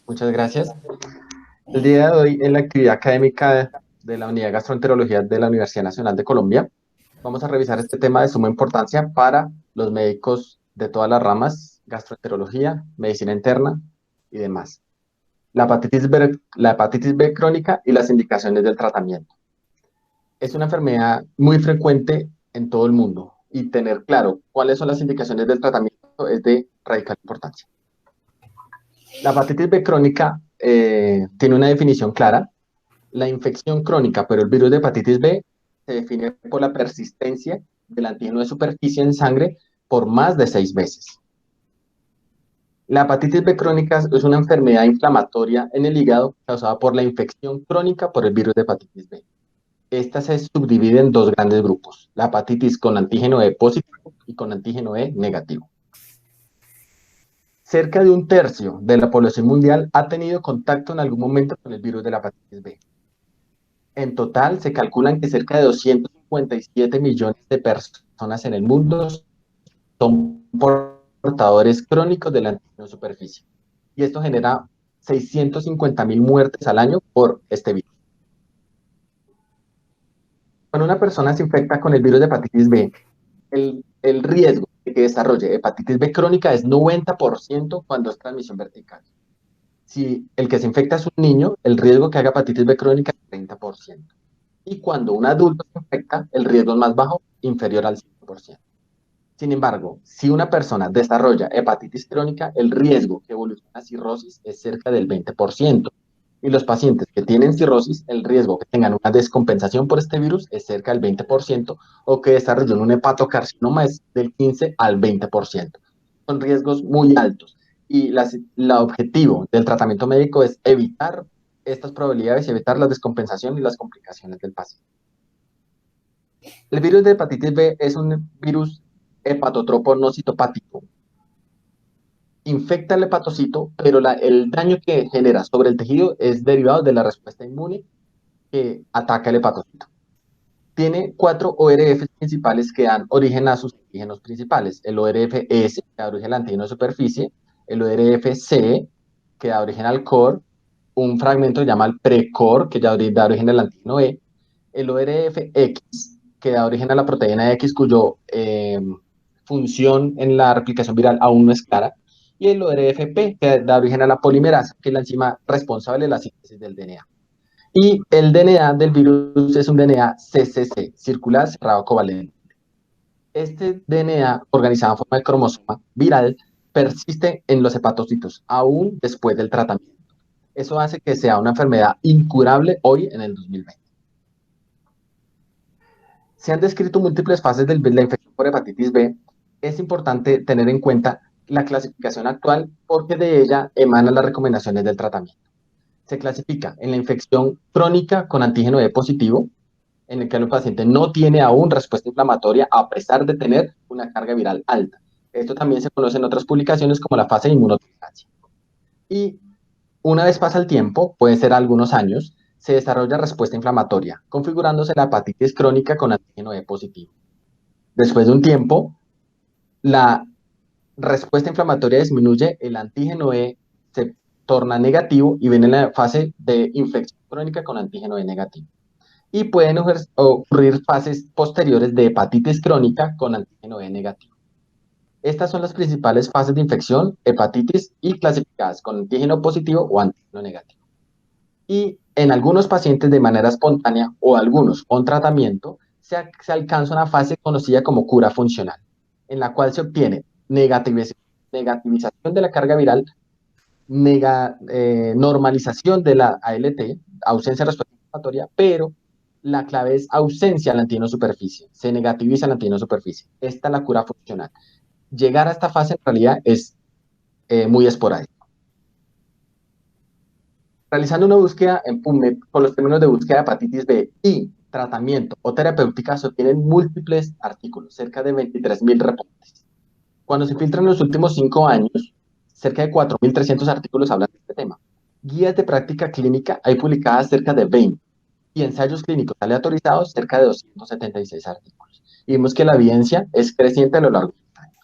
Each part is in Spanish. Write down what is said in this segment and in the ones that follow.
Muchas gracias. El día de hoy, en la actividad académica de la Unidad de Gastroenterología de la Universidad Nacional de Colombia, vamos a revisar este tema de suma importancia para los médicos de todas las ramas, gastroenterología, medicina interna y demás. La hepatitis B crónica y las indicaciones del tratamiento. Es una enfermedad muy frecuente en todo el mundo y tener claro cuáles son las indicaciones del tratamiento es de radical importancia. La hepatitis B crónica tiene una definición clara. La infección crónica por el virus de hepatitis B se define por la persistencia del antígeno de superficie en sangre por más de 6 meses. La hepatitis B crónica es una enfermedad inflamatoria en el hígado causada por la infección crónica por el virus de hepatitis B. Esta se subdivide en dos grandes grupos, la hepatitis con antígeno E positivo y con antígeno E negativo. Cerca de un tercio de la población mundial ha tenido contacto en algún momento con el virus de la hepatitis B. En total, se calculan que cerca de 257 millones de personas en el mundo son portadores crónicos de la superficie. Y esto genera 650.000 muertes al año por este virus. Cuando una persona se infecta con el virus de hepatitis B, el riesgo de que desarrolle hepatitis B crónica es 90% cuando es transmisión vertical. Si el que se infecta es un niño, el riesgo que haga hepatitis B crónica es 30%. Y cuando un adulto se infecta, el riesgo es más bajo, inferior al 5%. Sin embargo, si una persona desarrolla hepatitis crónica, el riesgo que evolucione a cirrosis es cerca del 20%. Y los pacientes que tienen cirrosis, el riesgo que tengan una descompensación por este virus es cerca del 20%, o que desarrollen un hepatocarcinoma es del 15 al 20%. Son riesgos muy altos. Y el objetivo del tratamiento médico es evitar estas probabilidades y evitar la descompensación y las complicaciones del paciente. El virus de hepatitis B es un virus hepatotropo no citopático. Infecta el hepatocito, pero el daño que genera sobre el tejido es derivado de la respuesta inmune que ataca el hepatocito. Tiene 4 ORFs principales que dan origen a sus antígenos principales. El ORF-S, que da origen al antígeno de superficie, el ORF-C, que da origen al core, un fragmento que se llama el precore, que ya da origen al antígeno E, el ORF-X, que da origen a la proteína X, cuyo función en la replicación viral aún no es clara, y el ORF-P, que da origen a la polimerasa, que es la enzima responsable de la síntesis del DNA. Y el DNA del virus es un DNA CCC, circular cerrado covalente. Este DNA, organizado en forma de cromosoma viral, persiste en los hepatocitos, aún después del tratamiento. Eso hace que sea una enfermedad incurable hoy en el 2020. Se han descrito múltiples fases de la infección por hepatitis B. Es importante tener en cuenta la clasificación actual porque de ella emanan las recomendaciones del tratamiento. Se clasifica en la infección crónica con antígeno E positivo, en el que el paciente no tiene aún respuesta inflamatoria a pesar de tener una carga viral alta. Esto también se conoce en otras publicaciones como la fase de inmunotolerancia. Y una vez pasa el tiempo, puede ser algunos años, se desarrolla respuesta inflamatoria, configurándose la hepatitis crónica con antígeno E positivo. Después de un tiempo, la respuesta inflamatoria disminuye, el antígeno E se torna negativo y viene la fase de infección crónica con antígeno E negativo. Y pueden ocurrir fases posteriores de hepatitis crónica con antígeno E negativo. Estas son las principales fases de infección, hepatitis, y clasificadas con antígeno positivo o antígeno negativo. Y en algunos pacientes de manera espontánea o algunos con tratamiento, se alcanza una fase conocida como cura funcional, en la cual se obtiene negativización de la carga viral, normalización de la ALT, ausencia de respuesta inflamatoria, pero la clave es ausencia de la antígeno superficie, se negativiza la antígeno superficie. Esta es la cura funcional. Llegar a esta fase en realidad es muy esporádico. Realizando una búsqueda en PubMed con los términos de búsqueda de hepatitis B y tratamiento o terapéutica, se obtienen múltiples artículos, cerca de 23.000 reportes. Cuando se filtran los últimos 5 años, cerca de 4.300 artículos hablan de este tema. Guías de práctica clínica hay publicadas cerca de 20 y ensayos clínicos aleatorizados cerca de 276 artículos. Y vemos que la evidencia es creciente a lo largo de los años.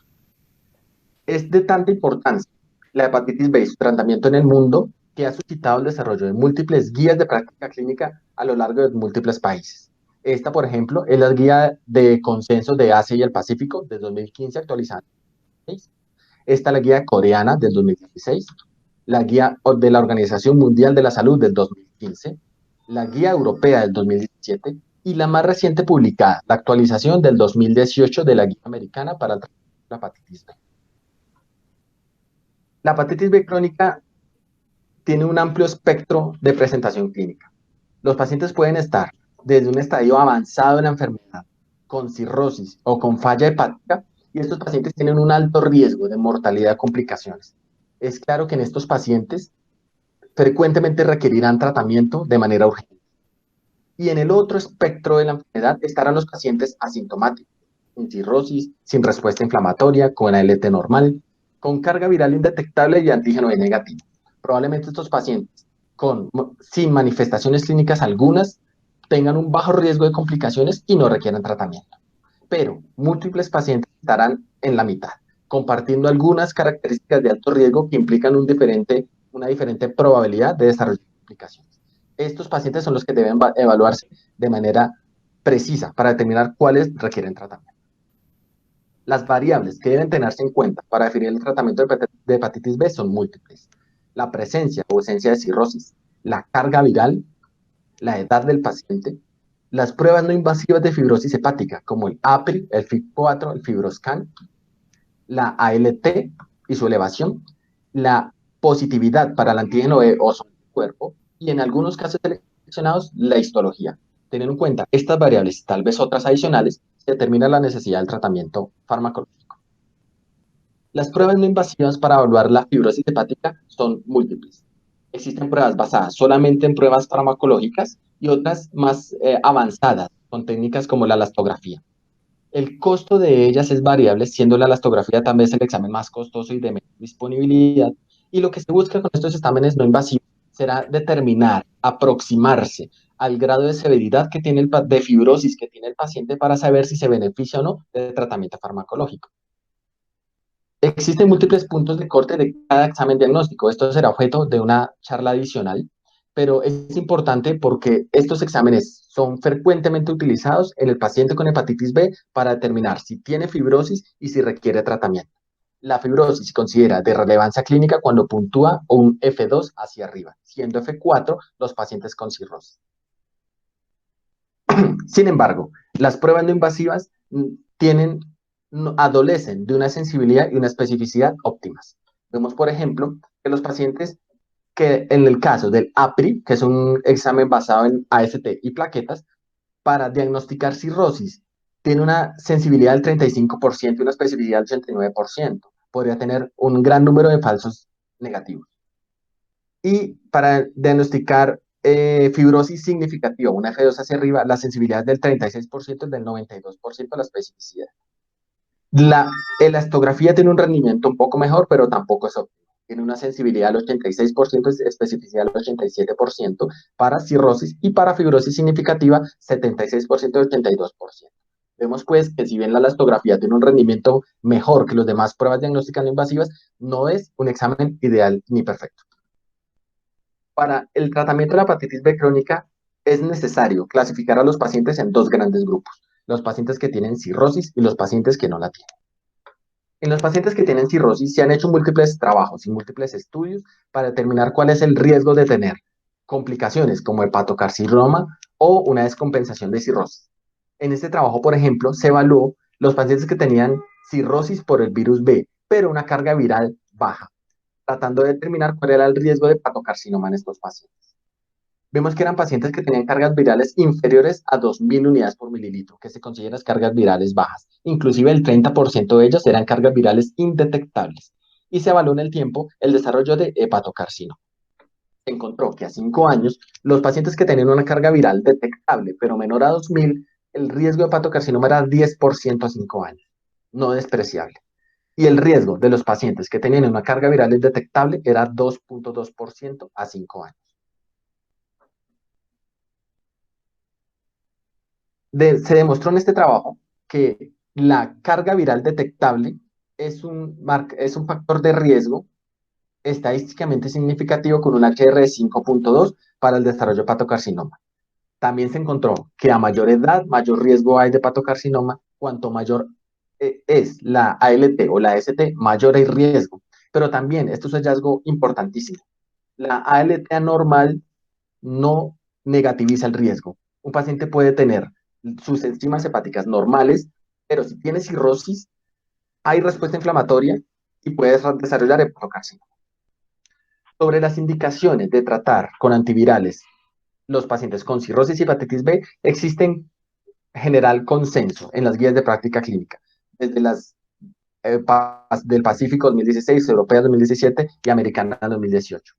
Es de tanta importancia la hepatitis B y su tratamiento en el mundo que ha suscitado el desarrollo de múltiples guías de práctica clínica a lo largo de múltiples países. Esta, por ejemplo, es la guía de consenso de Asia y el Pacífico de 2015 actualizada. Esta es la guía coreana del 2016, la guía de la Organización Mundial de la Salud del 2015, la guía europea del 2017 y la más reciente publicada, la actualización del 2018 de la guía americana para el tratamiento de la hepatitis B. La hepatitis B crónica tiene un amplio espectro de presentación clínica. Los pacientes pueden estar desde un estadio avanzado de la enfermedad, con cirrosis o con falla hepática, y estos pacientes tienen un alto riesgo de mortalidad y complicaciones. Es claro que en estos pacientes frecuentemente requerirán tratamiento de manera urgente. Y en el otro espectro de la enfermedad estarán los pacientes asintomáticos, sin cirrosis, sin respuesta inflamatoria, con ALT normal, con carga viral indetectable y antígeno B negativo. Probablemente estos pacientes sin manifestaciones clínicas algunas tengan un bajo riesgo de complicaciones y no requieran tratamiento. Pero múltiples pacientes estarán en la mitad, compartiendo algunas características de alto riesgo que implican una diferente probabilidad de desarrollo de complicaciones. Estos pacientes son los que deben evaluarse de manera precisa para determinar cuáles requieren tratamiento. Las variables que deben tenerse en cuenta para definir el tratamiento de hepatitis B son múltiples. La presencia o ausencia de cirrosis, la carga viral, la edad del paciente, las pruebas no invasivas de fibrosis hepática, como el APRI, el FIB4, el FibroScan, la ALT y su elevación, la positividad para el antígeno B o su cuerpo, y en algunos casos seleccionados, la histología. Teniendo en cuenta estas variables y tal vez otras adicionales, se determina la necesidad del tratamiento farmacológico. Las pruebas no invasivas para evaluar la fibrosis hepática son múltiples. Existen pruebas basadas solamente en pruebas farmacológicas y otras más avanzadas, con técnicas como la elastografía. El costo de ellas es variable, siendo la elastografía tal vez el examen más costoso y de menor disponibilidad. Y lo que se busca con estos exámenes no invasivos será determinar, aproximarse al grado de severidad que tiene de fibrosis que tiene el paciente para saber si se beneficia o no del tratamiento farmacológico. Existen múltiples puntos de corte de cada examen diagnóstico. Esto será objeto de una charla adicional, pero es importante porque estos exámenes son frecuentemente utilizados en el paciente con hepatitis B para determinar si tiene fibrosis y si requiere tratamiento. La fibrosis se considera de relevancia clínica cuando puntúa un F2 hacia arriba, siendo F4 los pacientes con cirrosis. Sin embargo, las pruebas no invasivas adolecen de una sensibilidad y una especificidad óptimas. Vemos, por ejemplo, que los pacientes que en el caso del APRI, que es un examen basado en AST y plaquetas, para diagnosticar cirrosis, tiene una sensibilidad del 35% y una especificidad del 89%. Podría tener un gran número de falsos negativos. Y para diagnosticar fibrosis significativa, una F2 hacia arriba, la sensibilidad es del 36% y del 92% la especificidad. La elastografía tiene un rendimiento un poco mejor, pero tampoco es óptimo. Tiene una sensibilidad del 86% y especificidad del 87% para cirrosis y para fibrosis significativa 76% y 82%. Vemos pues que si bien la elastografía tiene un rendimiento mejor que las demás pruebas diagnósticas no invasivas, no es un examen ideal ni perfecto. Para el tratamiento de la hepatitis B crónica es necesario clasificar a los pacientes en dos grandes grupos: los pacientes que tienen cirrosis y los pacientes que no la tienen. En los pacientes que tienen cirrosis se han hecho múltiples trabajos y múltiples estudios para determinar cuál es el riesgo de tener complicaciones como hepatocarcinoma o una descompensación de cirrosis. En este trabajo, por ejemplo, se evaluó los pacientes que tenían cirrosis por el virus B, pero una carga viral baja, tratando de determinar cuál era el riesgo de hepatocarcinoma en estos pacientes. Vemos que eran pacientes que tenían cargas virales inferiores a 2.000 unidades por mililitro, que se consideran cargas virales bajas. Inclusive el 30% de ellas eran cargas virales indetectables. Y se evaluó en el tiempo el desarrollo de hepatocarcinoma. Se encontró que a 5 años, los pacientes que tenían una carga viral detectable, pero menor a 2.000, el riesgo de hepatocarcinoma era 10% a 5 años. No despreciable. Y el riesgo de los pacientes que tenían una carga viral indetectable era 2.2% a 5 años. Se demostró en este trabajo que la carga viral detectable es un factor de riesgo estadísticamente significativo con un HR de 5.2 para el desarrollo de patocarcinoma. También se encontró que a mayor edad, mayor riesgo hay de patocarcinoma. Cuanto mayor es la ALT o la ST, mayor el riesgo. Pero también, esto es un hallazgo importantísimo, la ALT anormal no negativiza el riesgo. Un paciente puede tener sus enzimas hepáticas normales, pero si tiene cirrosis, hay respuesta inflamatoria y puede desarrollar hepatocarcinoma. Sobre las indicaciones de tratar con antivirales los pacientes con cirrosis y hepatitis B, existen general consenso en las guías de práctica clínica, desde las del Pacífico 2016, Europea 2017 y Americana 2018.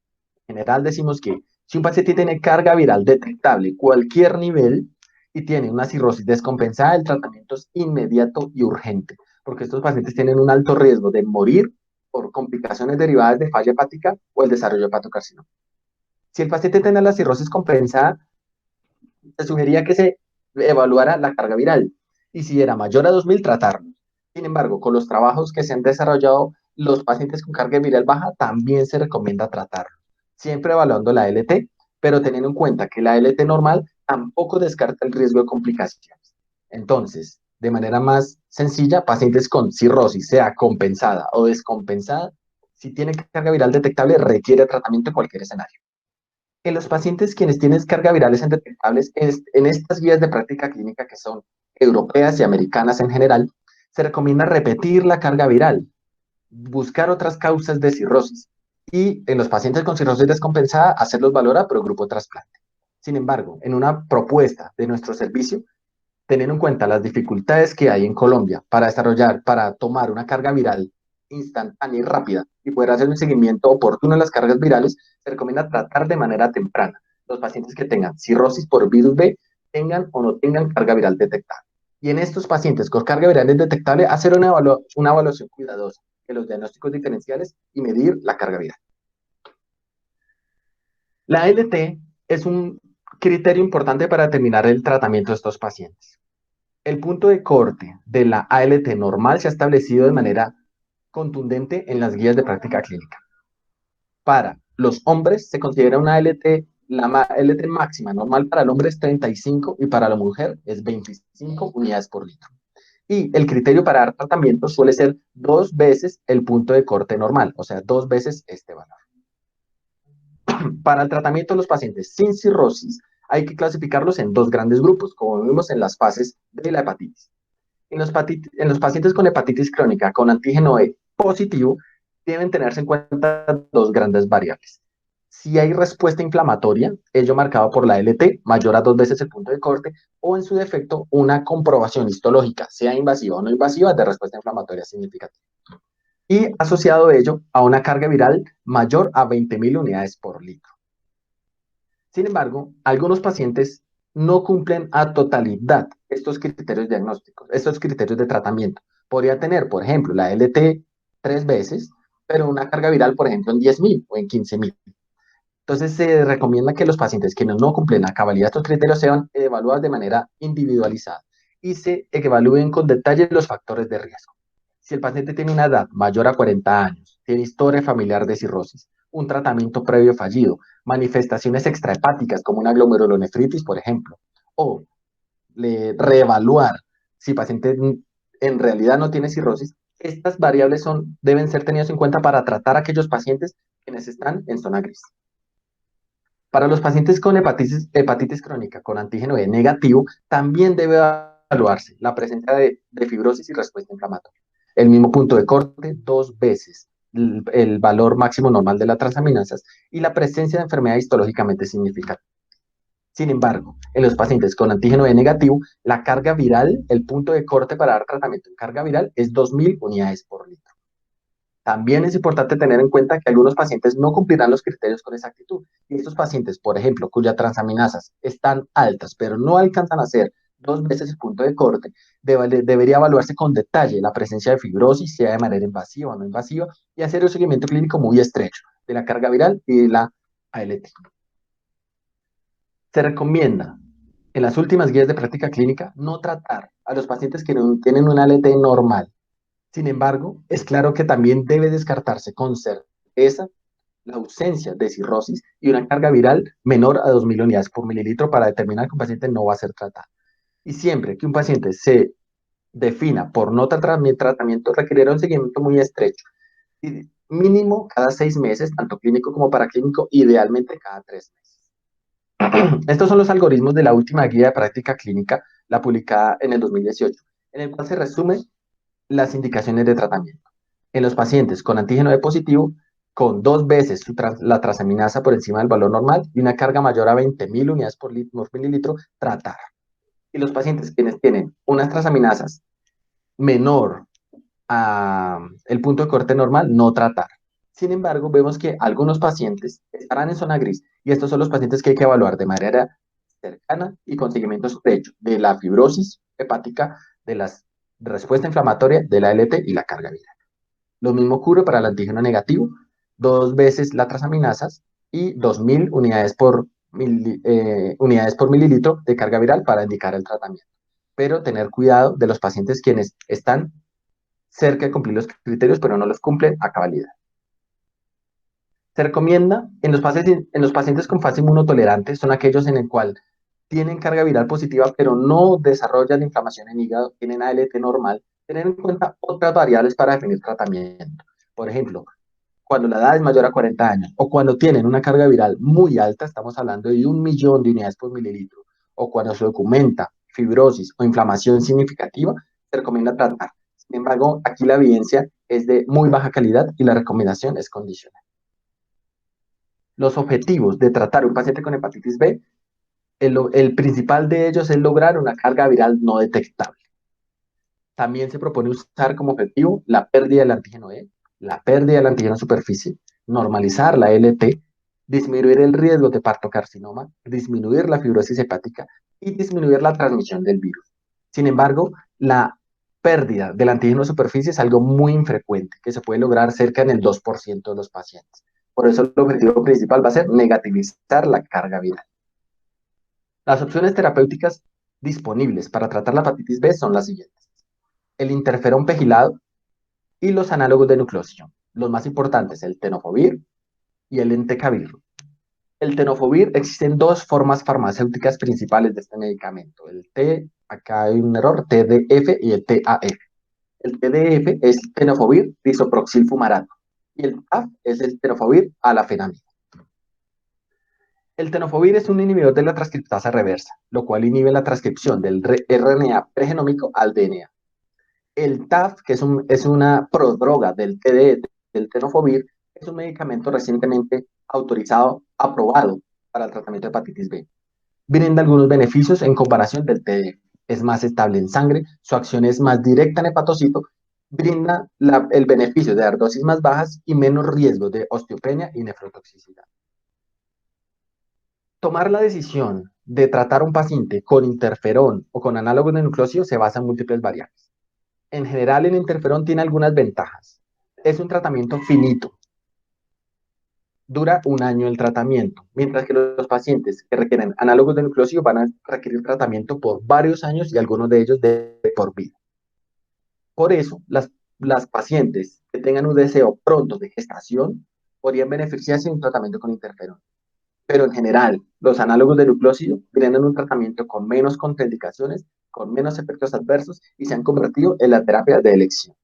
En general decimos que si un paciente tiene carga viral detectable cualquier nivel y tiene una cirrosis descompensada, el tratamiento es inmediato y urgente, porque estos pacientes tienen un alto riesgo de morir por complicaciones derivadas de falla hepática o el desarrollo de hepatocarcinoma. Si el paciente tiene la cirrosis compensada, se sugería que se evaluara la carga viral y si era mayor a 2000, tratarlo. Sin embargo, con los trabajos que se han desarrollado, los pacientes con carga viral baja también se recomienda tratarlo, siempre evaluando la LT, pero teniendo en cuenta que la LT normal tampoco descarta el riesgo de complicaciones. Entonces, de manera más sencilla, pacientes con cirrosis, sea compensada o descompensada, si tiene carga viral detectable, requiere tratamiento en cualquier escenario. En los pacientes quienes tienen cargas virales indetectables, en estas guías de práctica clínica que son europeas y americanas en general, se recomienda repetir la carga viral, buscar otras causas de cirrosis y en los pacientes con cirrosis descompensada hacerlos valorar por el grupo trasplante. Sin embargo, en una propuesta de nuestro servicio, teniendo en cuenta las dificultades que hay en Colombia para desarrollar, para tomar una carga viral instantánea y rápida y poder hacer un seguimiento oportuno en las cargas virales, se recomienda tratar de manera temprana los pacientes que tengan cirrosis por virus B, tengan o no tengan carga viral detectable. Y en estos pacientes con carga viral indetectable, hacer una evaluación cuidadosa de los diagnósticos diferenciales y medir la carga viral. La LT es un criterio importante para determinar el tratamiento de estos pacientes. El punto de corte de la ALT normal se ha establecido de manera contundente en las guías de práctica clínica. Para los hombres se considera una ALT, la ALT máxima normal para el hombre es 35 y para la mujer es 25 unidades por litro. Y el criterio para dar tratamiento suele ser 2 veces el punto de corte normal, o sea, 2 veces este valor. Para el tratamiento de los pacientes sin cirrosis, hay que clasificarlos en 2 grandes grupos, como vimos en las fases de la hepatitis. En los pacientes con hepatitis crónica con antígeno E positivo, deben tenerse en cuenta 2 grandes variables. Si hay respuesta inflamatoria, ello marcado por la LT, mayor a 2 veces el punto de corte, o en su defecto, una comprobación histológica, sea invasiva o no invasiva, de respuesta inflamatoria significativa. Y asociado a ello a una carga viral mayor a 20.000 unidades por litro. Sin embargo, algunos pacientes no cumplen a totalidad estos criterios diagnósticos, estos criterios de tratamiento. Podría tener, por ejemplo, la LT 3 veces, pero una carga viral, por ejemplo, en 10.000 o en 15.000. Entonces, se recomienda que los pacientes que no cumplen a cabalidad estos criterios sean evaluados de manera individualizada y se evalúen con detalle los factores de riesgo. Si el paciente tiene una edad mayor a 40 años, tiene historia familiar de cirrosis, un tratamiento previo fallido, manifestaciones extrahepáticas como una glomerulonefritis, por ejemplo, o reevaluar si el paciente en realidad no tiene cirrosis, estas variables deben ser tenidas en cuenta para tratar a aquellos pacientes quienes están en zona gris. Para los pacientes con hepatitis crónica con antígeno E negativo, también debe evaluarse la presencia de fibrosis y respuesta inflamatoria. El mismo punto de corte, 2 veces el valor máximo normal de las transaminasas y la presencia de enfermedad histológicamente significativa. Sin embargo, en los pacientes con antígeno E negativo, la carga viral, el punto de corte para dar tratamiento en carga viral es 2.000 unidades por litro. También es importante tener en cuenta que algunos pacientes no cumplirán los criterios con exactitud. Y estos pacientes, por ejemplo, cuyas transaminasas están altas, pero no alcanzan a ser 2 veces el punto de corte, debería evaluarse con detalle la presencia de fibrosis, sea de manera invasiva o no invasiva, y hacer un seguimiento clínico muy estrecho de la carga viral y de la ALT. Se recomienda en las últimas guías de práctica clínica no tratar a los pacientes que no tienen una ALT normal. Sin embargo, es claro que también debe descartarse con certeza la ausencia de cirrosis y una carga viral menor a 2.000 unidades por mililitro para determinar que un paciente no va a ser tratado. Y siempre que un paciente se defina por no tratar mi tratamiento, requerirá un seguimiento muy estrecho, y mínimo cada 6 meses, tanto clínico como paraclínico, idealmente cada 3 meses. Estos son los algoritmos de la última guía de práctica clínica, la publicada en el 2018, en el cual se resume las indicaciones de tratamiento. En los pacientes con antígeno E positivo, con 2 veces la transaminasa por encima del valor normal y una carga mayor a 20.000 unidades por mililitro, tratar. Y los pacientes quienes tienen unas transaminasas menor a el punto de corte normal, no tratar. Sin embargo, vemos que algunos pacientes estarán en zona gris y estos son los pacientes que hay que evaluar de manera cercana y con seguimiento estrecho de la fibrosis hepática, de la respuesta inflamatoria, de la LT y la carga viral. Lo mismo ocurre para el antígeno negativo, 2 veces las transaminasas y 2.000 unidades por mililitro de carga viral para indicar el tratamiento. Pero tener cuidado de los pacientes quienes están cerca de cumplir los criterios, pero no los cumplen a cabalidad. Se recomienda en los pacientes con fase inmunotolerante, son aquellos en el cual tienen carga viral positiva, pero no desarrollan inflamación en hígado, tienen ALT normal, tener en cuenta otras variables para definir tratamiento. Por ejemplo, cuando la edad es mayor a 40 años o cuando tienen una carga viral muy alta, estamos hablando de 1.000.000 de unidades por mililitro, o cuando se documenta fibrosis o inflamación significativa, se recomienda tratar. Sin embargo, aquí la evidencia es de muy baja calidad y la recomendación es condicional. Los objetivos de tratar un paciente con hepatitis B, el principal de ellos es lograr una carga viral no detectable. También se propone usar como objetivo la pérdida del antígeno E, la pérdida del antígeno superficie, normalizar la LT, disminuir el riesgo de partocarcinoma, disminuir la fibrosis hepática y disminuir la transmisión del virus. Sin embargo, la pérdida del antígeno superficie es algo muy infrecuente, que se puede lograr cerca en el 2% de los pacientes. Por eso el objetivo principal va a ser negativizar la carga viral. Las opciones terapéuticas disponibles para tratar la hepatitis B son las siguientes: el interferón pegilado y los análogos de nucleósido. Los más importantes, el tenofovir y el entecavir. El tenofovir, existen dos formas farmacéuticas principales de este medicamento. El T, acá hay un error, TDF y el TAF. El TDF es tenofovir disoproxil fumarato y el TAF es el tenofovir alafenamida. El tenofovir es un inhibidor de la transcriptasa reversa, lo cual inhibe la transcripción del RNA pregenómico al DNA. El TAF, que es una prodroga del TDE, del tenofovir, es un medicamento recientemente autorizado, aprobado para el tratamiento de hepatitis B. Brinda algunos beneficios en comparación del TDE. Es más estable en sangre, su acción es más directa en hepatocito, brinda el beneficio de dar dosis más bajas y menos riesgo de osteopenia y nefrotoxicidad. Tomar la decisión de tratar a un paciente con interferón o con análogos de nucleósido se basa en múltiples variables. En general, el interferón tiene algunas ventajas. Es un tratamiento finito. Dura 1 año el tratamiento, mientras que los pacientes que requieren análogos de nucleósido van a requerir tratamiento por varios años y algunos de ellos de por vida. Por eso, las pacientes que tengan un deseo pronto de gestación podrían beneficiarse de un tratamiento con interferón. Pero en general, los análogos de nucleósido brindan un tratamiento con menos contraindicaciones, con menos efectos adversos y se han convertido en la terapia de elección.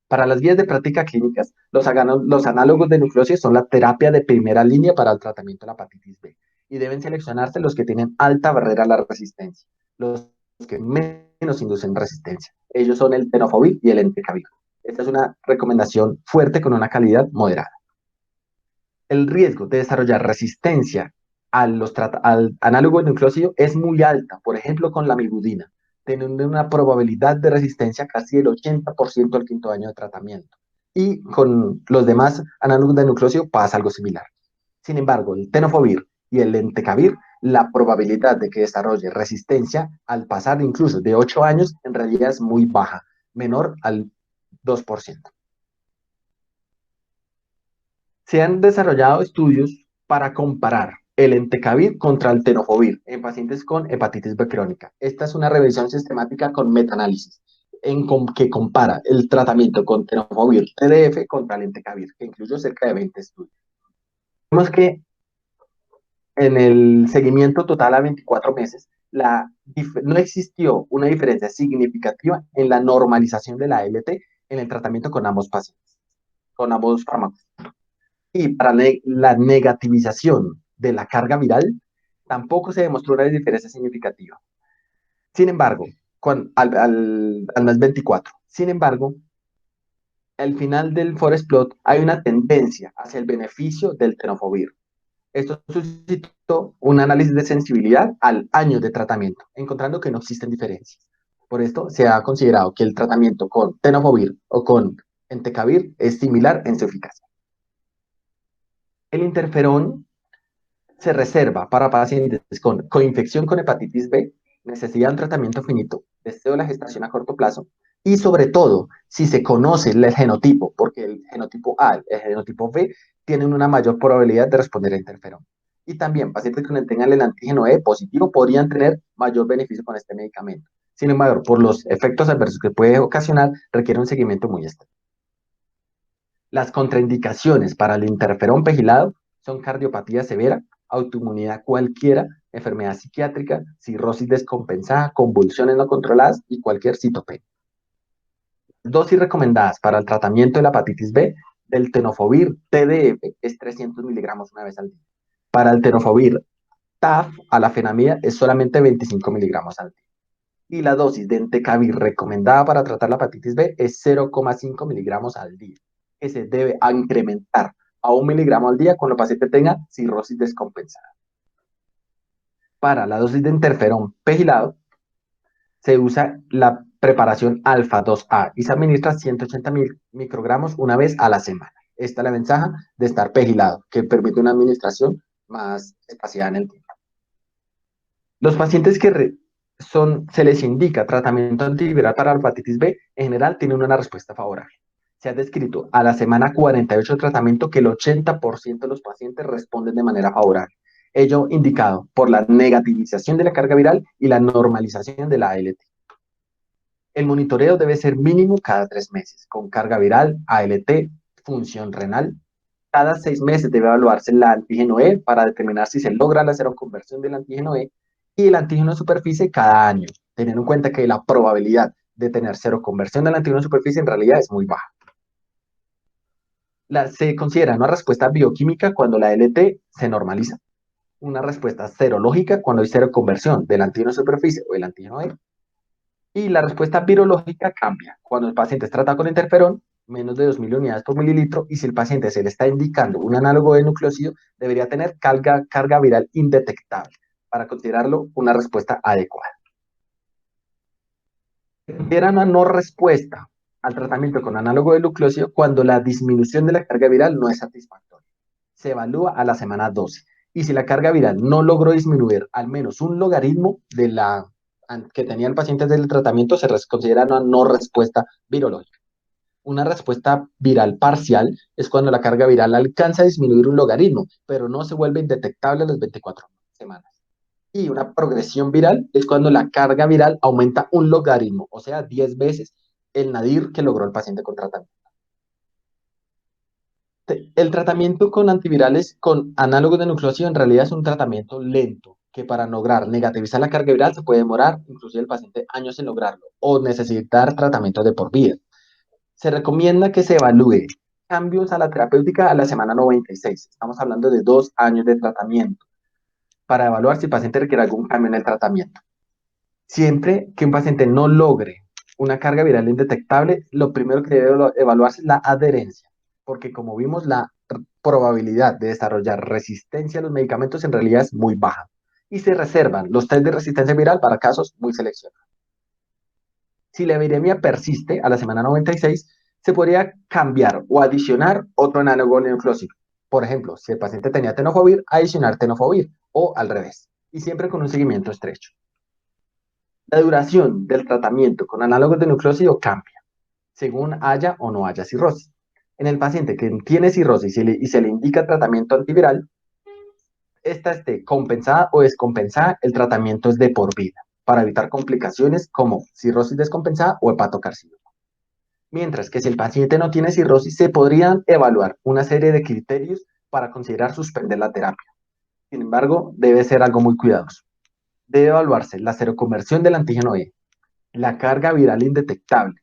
Para las guías de práctica clínicas, los análogos de nucleósido son la terapia de primera línea para el tratamiento de la hepatitis B y deben seleccionarse los que tienen alta barrera a la resistencia, los que menos inducen resistencia. Ellos son el tenofovir y el entecavir. Esta es una recomendación fuerte con una calidad moderada. El riesgo de desarrollar resistencia al análogo de nucleósido es muy alta, por ejemplo, con la mibudina, teniendo una probabilidad de resistencia casi del 80% al 5.º año de tratamiento. Y con los demás análogos de nucleósido pasa algo similar. Sin embargo, el tenofovir y el entecavir, la probabilidad de que desarrolle resistencia al pasar incluso de 8 años en realidad es muy baja, menor al 2%. Se han desarrollado estudios para comparar el entecavir contra el tenofovir en pacientes con hepatitis B crónica. Esta es una revisión sistemática con metaanálisis que compara el tratamiento con tenofovir TDF contra el entecavir, que incluyó cerca de 20 estudios. Vemos que en el seguimiento total a 24 meses, no existió una diferencia significativa en la normalización de la ALT en el tratamiento con ambos pacientes, con ambos fármacos. Y para la negativización de la carga viral, tampoco se demostró una diferencia significativa. Sin embargo, al mes 24, sin embargo, al final del forest plot hay una tendencia hacia el beneficio del tenofovir. Esto suscitó un análisis de sensibilidad al año de tratamiento, encontrando que no existen diferencias. Por esto se ha considerado que el tratamiento con tenofovir o con entecavir es similar en su eficacia. El interferón se reserva para pacientes con coinfección con hepatitis B, necesidad de un tratamiento finito, deseo de la gestación a corto plazo y sobre todo si se conoce el genotipo, porque el genotipo A, el genotipo B tienen una mayor probabilidad de responder a interferón. Y también pacientes que tengan el antígeno E positivo podrían tener mayor beneficio con este medicamento. Sin embargo, por los efectos adversos que puede ocasionar, requiere un seguimiento muy estricto. Las contraindicaciones para el interferón pegilado son cardiopatía severa, autoinmunidad cualquiera, enfermedad psiquiátrica, cirrosis descompensada, convulsiones no controladas y cualquier citopenia. Dosis recomendadas para el tratamiento de la hepatitis B del tenofovir TDF es 300 miligramos una vez al día. Para el tenofovir TAF a la fenamida es solamente 25 miligramos al día. Y la dosis de entecavir recomendada para tratar la hepatitis B es 0,5 miligramos al día, que se debe incrementar a 1 miligramo al día cuando el paciente tenga cirrosis descompensada. Para la dosis de interferón pegilado, se usa la preparación alfa 2A y se administra 180 microgramos una vez a la semana. Esta es la ventaja de estar pegilado, que permite una administración más espaciada en el tiempo. Los pacientes que se les indica tratamiento antiviral para la hepatitis B, en general tienen una respuesta favorable. Se ha descrito a la semana 48 de tratamiento que el 80% de los pacientes responden de manera favorable. Ello indicado por la negativización de la carga viral y la normalización de la ALT. El monitoreo debe ser mínimo cada 3 meses, con carga viral, ALT, función renal. Cada 6 meses debe evaluarse el antígeno E para determinar si se logra la seroconversión del antígeno E y el antígeno de superficie cada año, teniendo en cuenta que la probabilidad de tener seroconversión del antígeno de superficie en realidad es muy baja. Se considera una respuesta bioquímica cuando la LT se normaliza, una respuesta serológica cuando hay seroconversión del antígeno de superficie o el antígeno E, y la respuesta virológica cambia cuando el paciente es tratado con interferón, menos de 2.000 unidades por mililitro, y si el paciente se le está indicando un análogo de nucleócido, debería tener carga viral indetectable para considerarlo una respuesta adecuada. Se considera una no respuesta al tratamiento con análogo de nucleócido cuando la disminución de la carga viral no es satisfactoria. Se evalúa a la semana 12. Y si la carga viral no logró disminuir al menos un logaritmo de la que tenía el paciente del tratamiento, se considera una no respuesta virológica. Una respuesta viral parcial es cuando la carga viral alcanza a disminuir un logaritmo, pero no se vuelve indetectable a las 24 semanas. Y una progresión viral es cuando la carga viral aumenta un logaritmo, o sea, 10 veces el nadir que logró el paciente con tratamiento. El tratamiento con antivirales con análogos de nucleócido en realidad es un tratamiento lento, que para lograr negativizar la carga viral se puede demorar, inclusive el paciente años en lograrlo, o necesitar tratamiento de por vida. Se recomienda que se evalúe cambios a la terapéutica a la semana 96. Estamos hablando de 2 años de tratamiento para evaluar si el paciente requiere algún cambio en el tratamiento. Siempre que un paciente no logre una carga viral indetectable, lo primero que debe evaluarse es la adherencia, porque como vimos, la probabilidad de desarrollar resistencia a los medicamentos en realidad es muy baja y se reservan los test de resistencia viral para casos muy seleccionados. Si la viremia persiste a la semana 96, se podría cambiar o adicionar otro análogo nucleósido. Por ejemplo, si el paciente tenía tenofovir, adicionar tenofovir o al revés, y siempre con un seguimiento estrecho. La duración del tratamiento con análogos de nucleósido cambia, según haya o no haya cirrosis. En el paciente que tiene cirrosis y se le indica tratamiento antiviral, esta esté compensada o descompensada, el tratamiento es de por vida, para evitar complicaciones como cirrosis descompensada o hepatocarcinoma. Mientras que si el paciente no tiene cirrosis, se podrían evaluar una serie de criterios para considerar suspender la terapia. Sin embargo, debe ser algo muy cuidadoso. Debe evaluarse la seroconversión del antígeno E, la carga viral indetectable,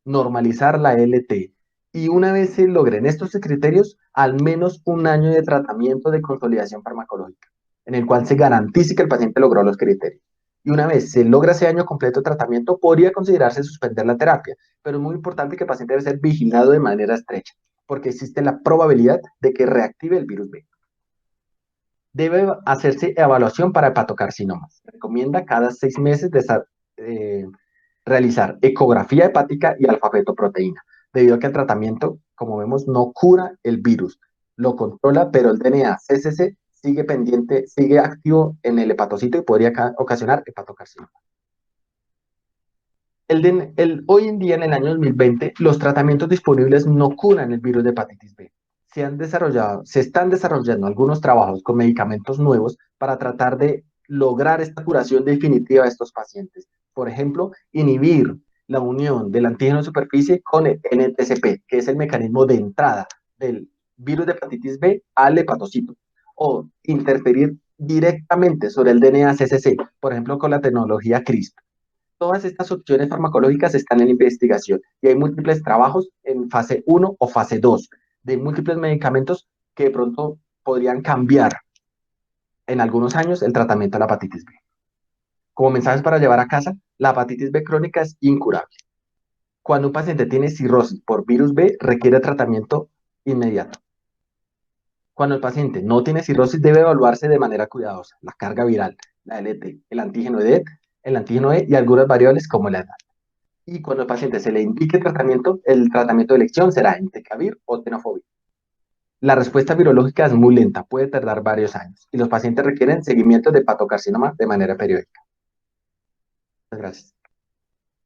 normalizar la LT. Y una vez se logren estos criterios, al menos un año de tratamiento de consolidación farmacológica, en el cual se garantice que el paciente logró los criterios. Y una vez se logra ese año completo de tratamiento, podría considerarse suspender la terapia, pero es muy importante que el paciente debe ser vigilado de manera estrecha, porque existe la probabilidad de que reactive el virus B. Debe hacerse evaluación para hepatocarcinomas. Se recomienda cada 6 meses eh, realizar ecografía hepática y alfa-fetoproteína, debido a que el tratamiento, como vemos, no cura el virus, lo controla, pero el DNA CCC sigue pendiente, sigue activo en el hepatocito y podría ocasionar hepatocarcinoma. Hoy en día, en el año 2020, los tratamientos disponibles no curan el virus de hepatitis B. Se están desarrollando algunos trabajos con medicamentos nuevos para tratar de lograr esta curación definitiva de estos pacientes. Por ejemplo, inhibir la unión del antígeno de superficie con el NTCP, que es el mecanismo de entrada del virus de hepatitis B al hepatocito, o interferir directamente sobre el DNA CCC, por ejemplo, con la tecnología CRISPR. Todas estas opciones farmacológicas están en investigación y hay múltiples trabajos en fase 1 o fase 2 de múltiples medicamentos que de pronto podrían cambiar en algunos años el tratamiento de la hepatitis B. Como mensajes para llevar a casa, la hepatitis B crónica es incurable. Cuando un paciente tiene cirrosis por virus B, requiere tratamiento inmediato. Cuando el paciente no tiene cirrosis, debe evaluarse de manera cuidadosa la carga viral, la LT, el antígeno D, el antígeno E y algunas variables como la edad. Y cuando al paciente se le indique tratamiento, el tratamiento de elección será entecavir o tenofovir. La respuesta virológica es muy lenta, puede tardar varios años, y los pacientes requieren seguimiento de hepatocarcinoma de manera periódica. Muchas gracias.